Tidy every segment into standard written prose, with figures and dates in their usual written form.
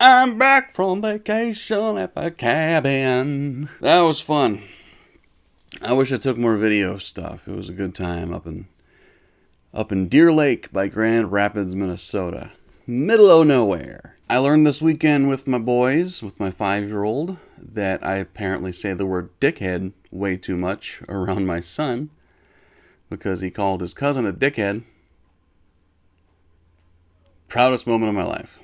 I'm back from vacation at the cabin. That was fun. I wish I took more video stuff. It was a good time up in Deer Lake by Grand Rapids, Minnesota. Middle of nowhere. I learned this weekend with my boys, with my 5-year-old, that I apparently say the word dickhead way too much around my son because he called his cousin a dickhead. Proudest moment of my life.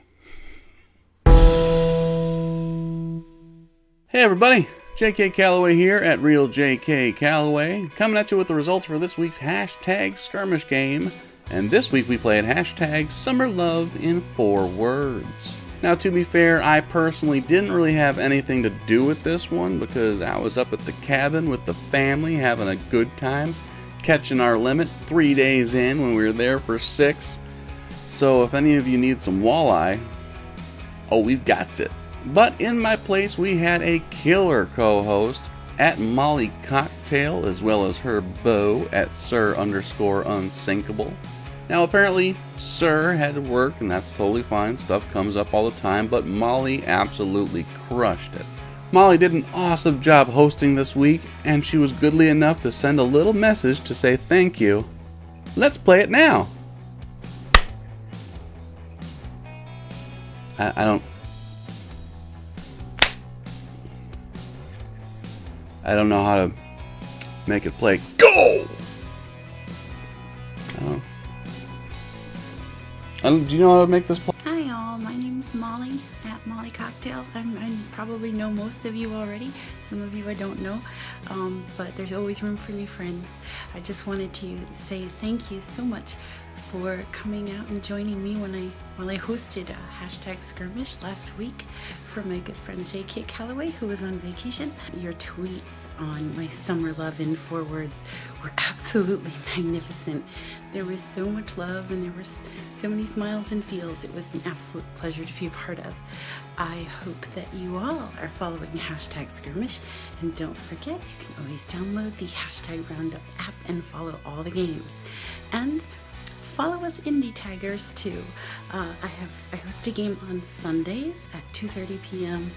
Hey everybody, JK Calloway here at Real JK Calloway, coming at you with the results for this week's hashtag skirmish game. And this week we played hashtag Summer Love in 4 words. Now to be fair, I personally didn't really have anything to do with this one because I was up at the cabin with the family having a good time, catching our limit 3 days in when we were there for 6. So if any of you need some walleye, oh, we've got it. But in my place, we had a killer co-host at Molly Cocktail, as well as her beau at Sir_Unsinkable. Now, apparently, Sir had to work, and that's totally fine. Stuff comes up all the time, but Molly absolutely crushed it. Molly did an awesome job hosting this week, and she was goodly enough to send a little message to say thank you. Let's play it now. I don't know how to make it play. Go! Do you know how to make this play? Hi all, my name's Molly at Molly Cocktail. I probably know most of you already. Some of you I don't know, but there's always room for new friends. I just wanted to say thank you so much for coming out and joining me while I hosted a hashtag skirmish last week for my good friend JK Calloway, who was on vacation. Your tweets on my summer love in 4 words were absolutely magnificent. There was so much love and there were so many smiles and feels. It was an absolute pleasure to be a part of. I hope that you all are following hashtag skirmish, and don't forget, you can always download the hashtag roundup app and follow all the games. And follow us Indie Taggers too. I host a game on Sundays at 2:30 p.m.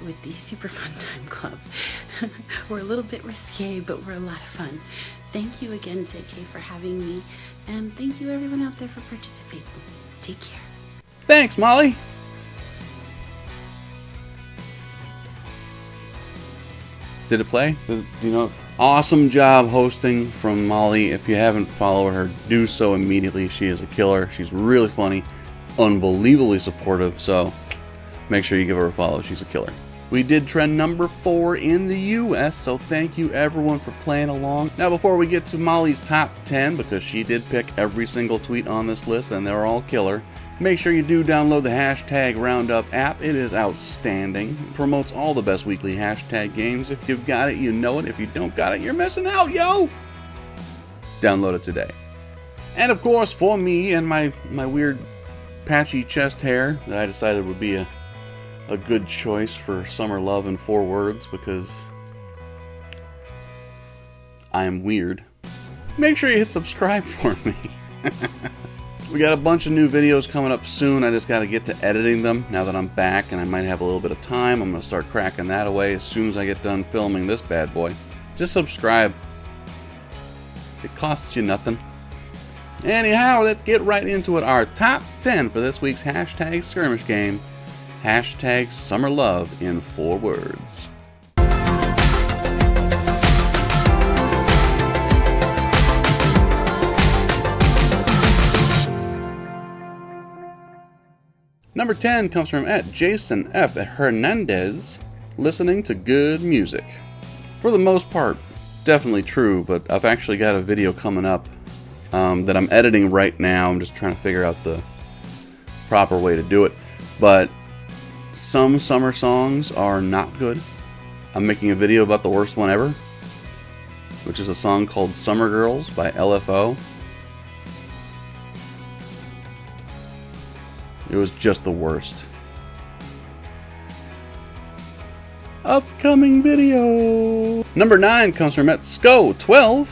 With the Super Fun Time Club. We're a little bit risque, but we're a lot of fun. Thank you again, JK, for having me, and thank you everyone out there for participating. Take care. Thanks, Molly. Did it play? Do you know? Awesome job hosting from Molly. If you haven't followed her, do so immediately. She is a killer. She's really funny, unbelievably supportive, so make sure you give her a follow. She's a killer. We did trend number 4 in the US, so thank you everyone for playing along. Now before we get to Molly's top 10, because she did pick every single tweet on this list and they're all killer, make sure you do download the hashtag Roundup app. It is outstanding. It promotes all the best weekly hashtag games. If you've got it, you know it. If you don't got it, you're missing out, yo! Download it today. And of course, for me and my weird patchy chest hair that I decided would be a good choice for Summer Love in 4 words because I am weird. Make sure you hit subscribe for me. We got a bunch of new videos coming up soon. I just got to get to editing them now that I'm back and I might have a little bit of time. I'm going to start cracking that away as soon as I get done filming this bad boy. Just subscribe. It costs you nothing. Anyhow, let's get right into it. Our top 10 for this week's hashtag skirmish game. Hashtag Summer Love in 4 words. Number 10 comes from @Jason F. Hernandez, listening to good music. For the most part, definitely true, but I've actually got a video coming up that I'm editing right now. I'm just trying to figure out the proper way to do it. But some summer songs are not good. I'm making a video about the worst one ever, which is a song called Summer Girls by LFO. It was just the worst. Upcoming video. Number 9 comes from @Sco12,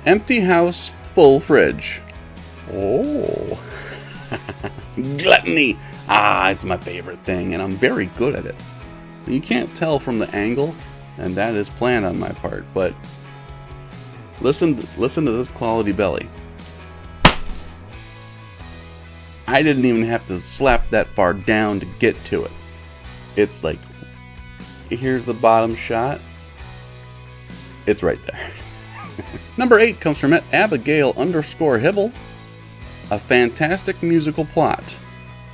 Empty House, Full Fridge. Oh. Gluttony. It's my favorite thing, and I'm very good at it. You can't tell from the angle, and that is planned on my part, but listen to this quality belly. I didn't even have to slap that far down to get to it. It's like, here's the bottom shot. It's right there. Number 8 comes from @Abigail_Hibble. A fantastic musical plot.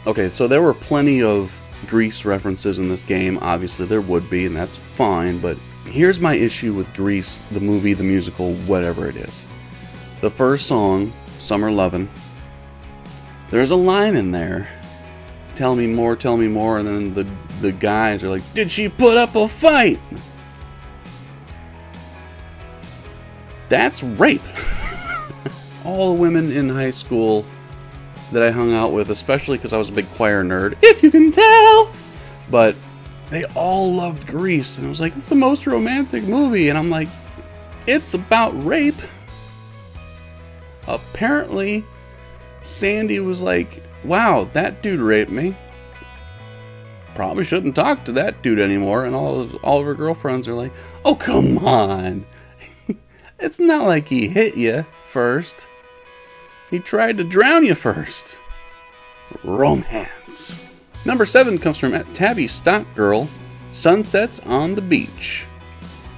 Okay, so there were plenty of Grease references in this game. Obviously there would be, and that's fine, but here's my issue with Grease, the movie, the musical, whatever it is. The first song, Summer Lovin', there's a line in there, tell me more, and then the guys are like, did she put up a fight? That's rape. All the women in high school that I hung out with, especially because I was a big choir nerd, if you can tell, but they all loved Grease, and I was like, it's the most romantic movie, and I'm like, it's about rape. Apparently, Sandy was like, wow, that dude raped me. Probably shouldn't talk to that dude anymore, and all of her girlfriends are like, oh, come on. It's not like he hit you first. He tried to drown you first. Romance. Number 7 comes from @Tabby Stockgirl. Sunsets on the Beach.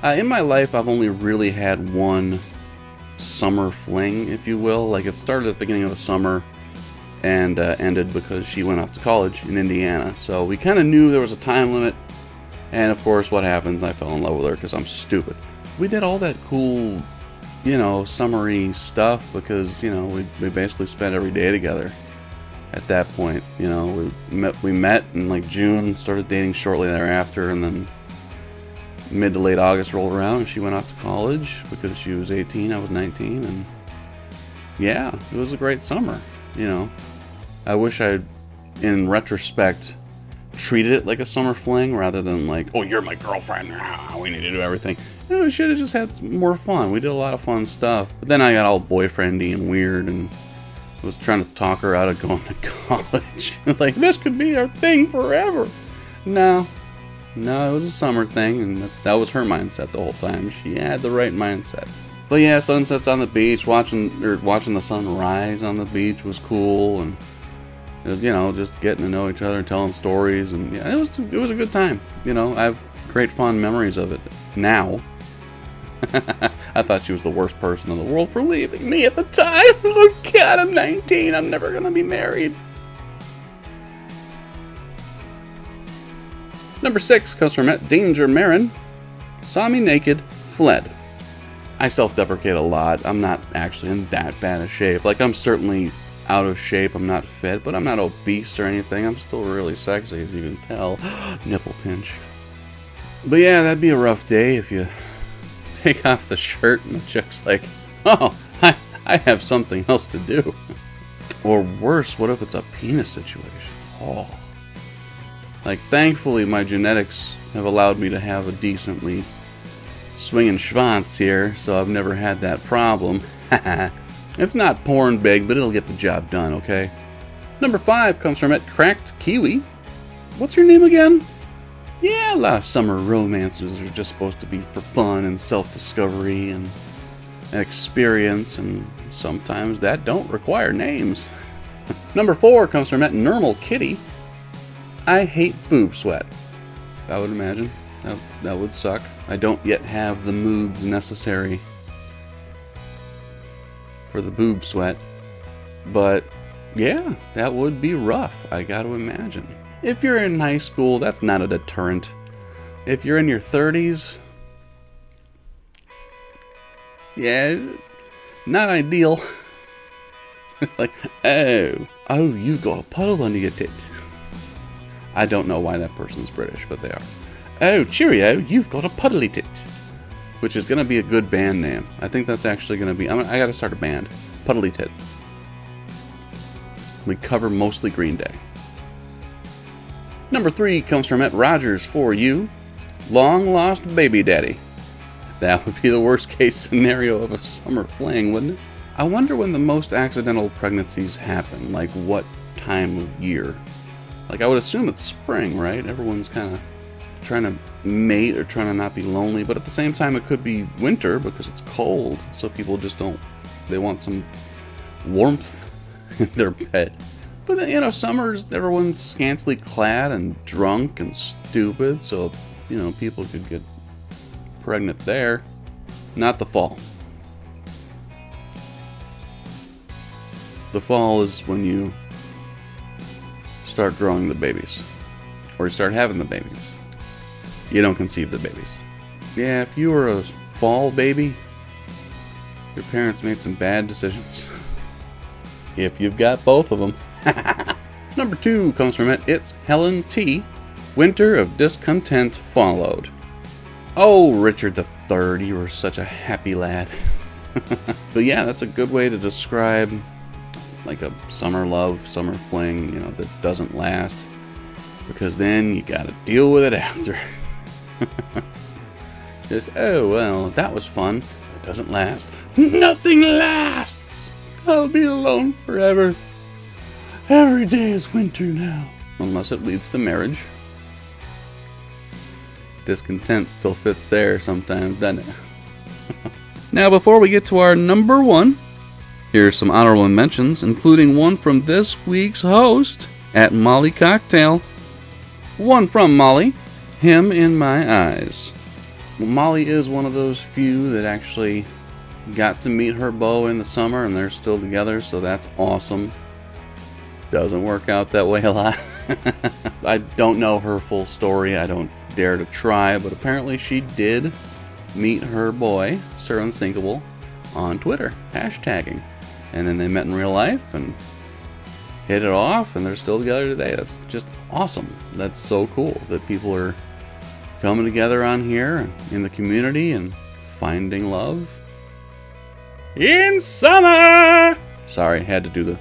In my life, I've only really had one summer fling, if you will. Like, it started at the beginning of the summer and ended because she went off to college in Indiana. So we kind of knew there was a time limit. And of course, what happens? I fell in love with her because I'm stupid. We did all that cool, summery stuff because, we basically spent every day together at that point. We met in like June, started dating shortly thereafter, and then mid to late August rolled around and she went off to college because she was 18, I was 19, and yeah, it was a great summer. I wish I'd, in retrospect, treated it like a summer fling rather than like, oh, you're my girlfriend, we need to do everything. We should have just had some more fun. We did a lot of fun stuff, but then I got all boyfriendy and weird and was trying to talk her out of going to college. It's like, this could be our thing forever. No, it was a summer thing, and that was her mindset the whole time. She had the right mindset. But yeah, sunsets on the beach, watching the sun rise on the beach was cool, and it was, just getting to know each other and telling stories, and yeah, it was a good time. I have great fond memories of it now. I thought she was the worst person in the world for leaving me at the time. Oh God, I'm 19. I'm never gonna be married. Number 6 comes from @Danger Marin. Saw me naked, fled. I self-deprecate a lot. I'm not actually in that bad a shape. Like, I'm certainly out of shape. I'm not fit, but I'm not obese or anything. I'm still really sexy, as you can tell. Nipple pinch. But yeah, that'd be a rough day if you take off the shirt and the chick's like, oh, I have something else to do. Or worse, what if it's a penis situation? Oh. Like, thankfully, my genetics have allowed me to have a decently swinging schwanz here, so I've never had that problem. It's not porn big, but it'll get the job done, okay? Number 5 comes from @Cracked Kiwi. What's her name again? Yeah, a lot of summer romances are just supposed to be for fun and self-discovery and experience, and sometimes that don't require names. Number 4 comes from @Normal Kitty. I hate boob sweat. I would imagine. That would suck. I don't yet have the moves necessary for the boob sweat. But yeah, that would be rough, I gotta imagine. If you're in high school, that's not a deterrent. If you're in your 30s, yeah, it's not ideal. Like, oh, you got a puddle under your tit. I don't know why that person's British, but they are. Oh, cheerio, you've got a puddly tit. Which is going to be a good band name. I think that's actually going to be... I got to start a band. Puddly Tit. We cover mostly Green Day. Number 3 comes from @Rogers for you. Long lost baby daddy. That would be the worst case scenario of a summer fling, wouldn't it? I wonder when the most accidental pregnancies happen. Like, what time of year? Like, I would assume it's spring, right? Everyone's kind of trying to mate or trying to not be lonely, but at the same time it could be winter because it's cold, so people just don't, they want some warmth in their bed. But then, you know, summer's, everyone's scantily clad and drunk and stupid, so, you know, people could get pregnant there. Not the fall. The fall is when you start growing the babies, or you start having the babies. You don't conceive the babies. Yeah, if you were a fall baby, your parents made some bad decisions. If you've got both of them. Number 2 comes from it. It's Helen T. Winter of Discontent followed. Oh, Richard III, you were such a happy lad. But yeah, that's a good way to describe like a summer love, summer fling, you know, that doesn't last. Because then you gotta deal with it after. Just, oh, well, that was fun. It doesn't last. Nothing lasts! I'll be alone forever. Every day is winter now. Unless it leads to marriage. Discontent still fits there sometimes, doesn't it? Now, before we get to our number 1, here's some honorable mentions, including one from this week's host at Molly Cocktail. One from Molly, Him in My Eyes. Well, Molly is one of those few that actually got to meet her beau in the summer and they're still together, so that's awesome. Doesn't work out that way a lot. I don't know her full story. I don't dare to try, but apparently she did meet her boy, Sir Unsinkable, on Twitter, hashtagging. And then they met in real life and hit it off, and they're still together today. That's just awesome. That's so cool that people are coming together on here in the community and finding love in summer. Sorry, had to do the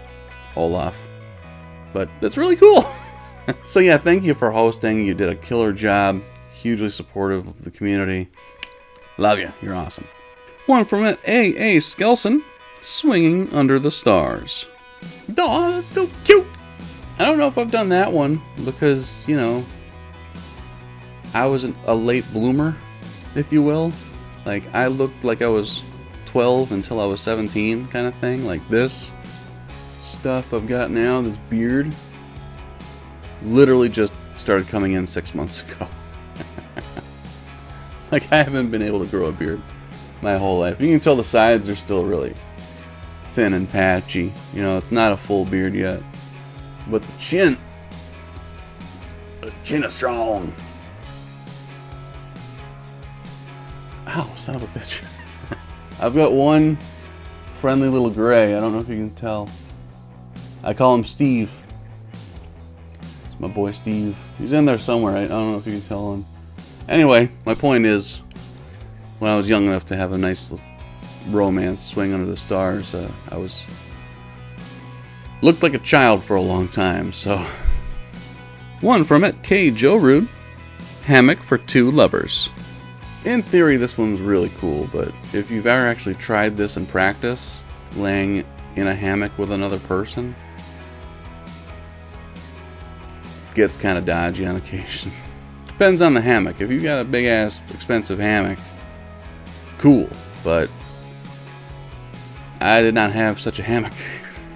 Olaf. But that's really cool. So yeah, thank you for hosting. You did a killer job. Hugely supportive of the community. Love you. You're awesome. One from it, A.A. Skelson, Swinging Under the Stars. Oh, that's so cute. I don't know if I've done that one because, you know, I was a late bloomer, if you will. Like, I looked like I was 12 until I was 17 kind of thing. Like this stuff I've got now, this beard, literally just started coming in 6 months ago. Like, I haven't been able to grow a beard my whole life. You can tell the sides are still really thin and patchy. You know, it's not a full beard yet. But the chin is strong. Ow, son of a bitch. I've got one friendly little gray. I don't know if you can tell. I call him Steve. It's my boy Steve. He's in there somewhere. I don't know if you can tell him. Anyway, my point is, when I was young enough to have a nice romance, Swing Under the Stars, I looked like a child for a long time, so. One from it, K. Joe Rude, Hammock for Two Lovers. In theory, this one's really cool, but if you've ever actually tried this in practice, laying in a hammock with another person, gets kind of dodgy on occasion. Depends on the hammock. If you've got a big ass expensive hammock, cool, but I did not have such a hammock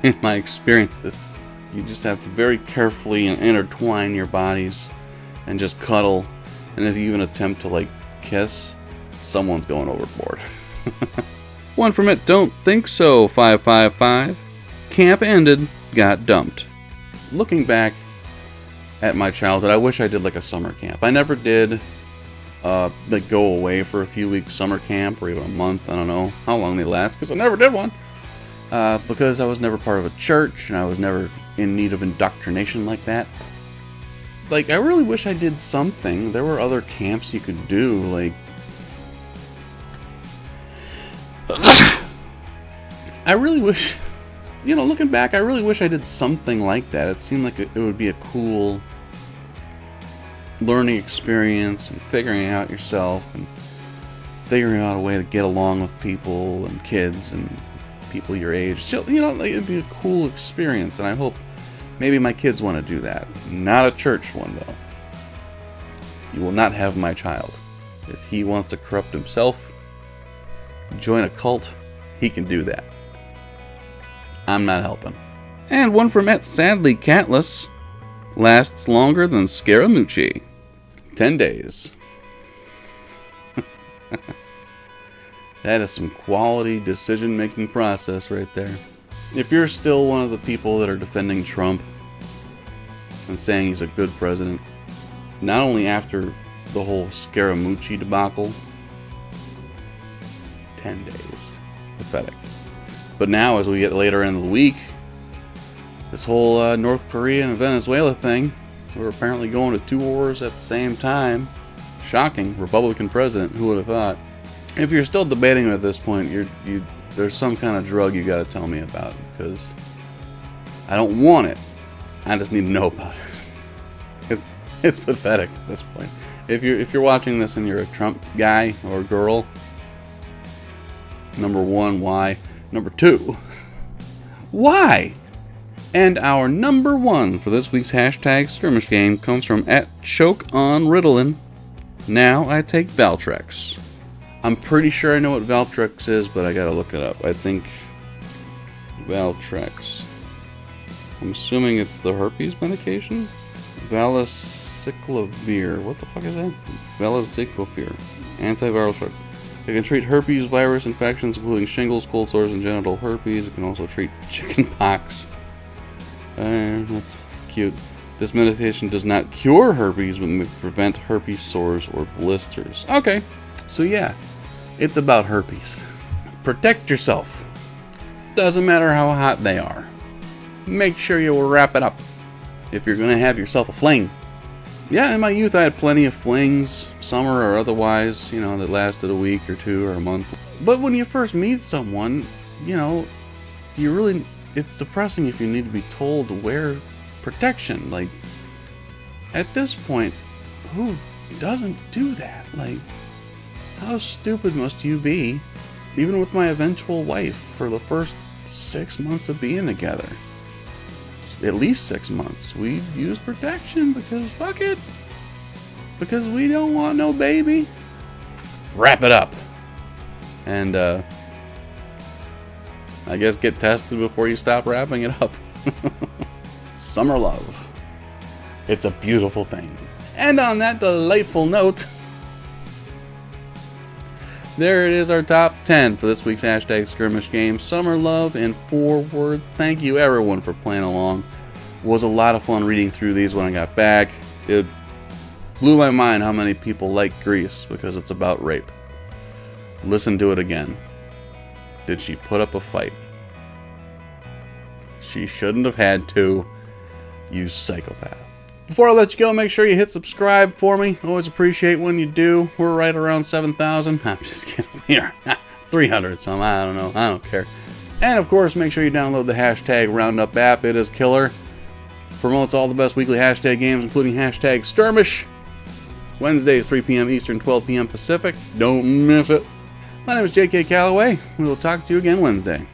in my experiences. You just have to very carefully intertwine your bodies and just cuddle, and if you even attempt to like kiss, someone's going overboard. One from it, Don't Think So 555. Camp ended, got dumped. Looking back at my childhood, I wish I did like a summer camp. I never did like go away for a few weeks summer camp or even a month. I don't know how long they last because I never did one. Because I was never part of a church and I was never in need of indoctrination like that. Like, I really wish I did something. There were other camps you could do, like I really wish, you know, looking back, I really wish I did something like that. It seemed like it would be a cool learning experience and figuring out yourself and figuring out a way to get along with people and kids and people your age. So, you know, like, it'd be a cool experience, and I hope Maybe my kids want to do that. Not a church one, though. You will not have my child. If he wants to corrupt himself, join a cult, he can do that. I'm not helping. And one from Sadly Catless. Lasts longer than Scaramucci. 10 days. That is some quality decision-making process right there. If you're still one of the people that are defending Trump and saying he's a good president, not only after the whole Scaramucci debacle, 10 days. Pathetic. But now, as we get later in the week, this whole North Korea and Venezuela thing, we're apparently going to 2 wars at the same time. Shocking. Republican president, who would have thought? If you're still debating at this point, there's some kind of drug you got to tell me about, because I don't want it. I just need to know about it. It's pathetic at this point. If you're watching this and you're a Trump guy or girl, number 1, why? Number 2, why? And our number 1 for this week's hashtag skirmish game comes from @ChokeOnRitalin. Now I take Valtrex. I'm pretty sure I know what Valtrex is, but I gotta look it up. I think Valtrex. I'm assuming it's the herpes medication? Valacyclovir. What the fuck is that? Valacyclovir. Antiviral drug. It can treat herpes virus infections, including shingles, cold sores, and genital herpes. It can also treat chickenpox. That's cute. This medication does not cure herpes, but may prevent herpes sores or blisters. Okay, so yeah, it's about herpes. Protect yourself. Doesn't matter how hot they are. Make sure you wrap it up if you're gonna have yourself a fling. Yeah, in my youth I had plenty of flings, summer or otherwise, that lasted a week or 2 or a month. But when you first meet someone, it's depressing if you need to be told to wear protection. Like, at this point, who doesn't do that? Like, how stupid must you be? Even with my eventual wife, for the first 6 months of being together, at least 6 months, we used protection because fuck it. Because we don't want no baby. Wrap it up. And, I guess get tested before you stop wrapping it up. Summer love. It's a beautiful thing. And on that delightful note, there it is, our top 10 for this week's hashtag skirmish game. Summer love in 4 words. Thank you everyone for playing along. It was a lot of fun reading through these when I got back. It blew my mind how many people like Grease because it's about rape. Listen to it again. Did she put up a fight? She shouldn't have had to. You psychopath. Before I let you go, make sure you hit subscribe for me. Always appreciate when you do. We're right around 7,000. I'm just kidding. Here, 300 some. I don't know. I don't care. And of course, make sure you download the hashtag Roundup app. It is killer. Promotes all the best weekly hashtag games, including hashtag skirmish. Wednesdays, 3 p.m. Eastern, 12 p.m. Pacific. Don't miss it. My name is J.K. Calloway. We will talk to you again Wednesday.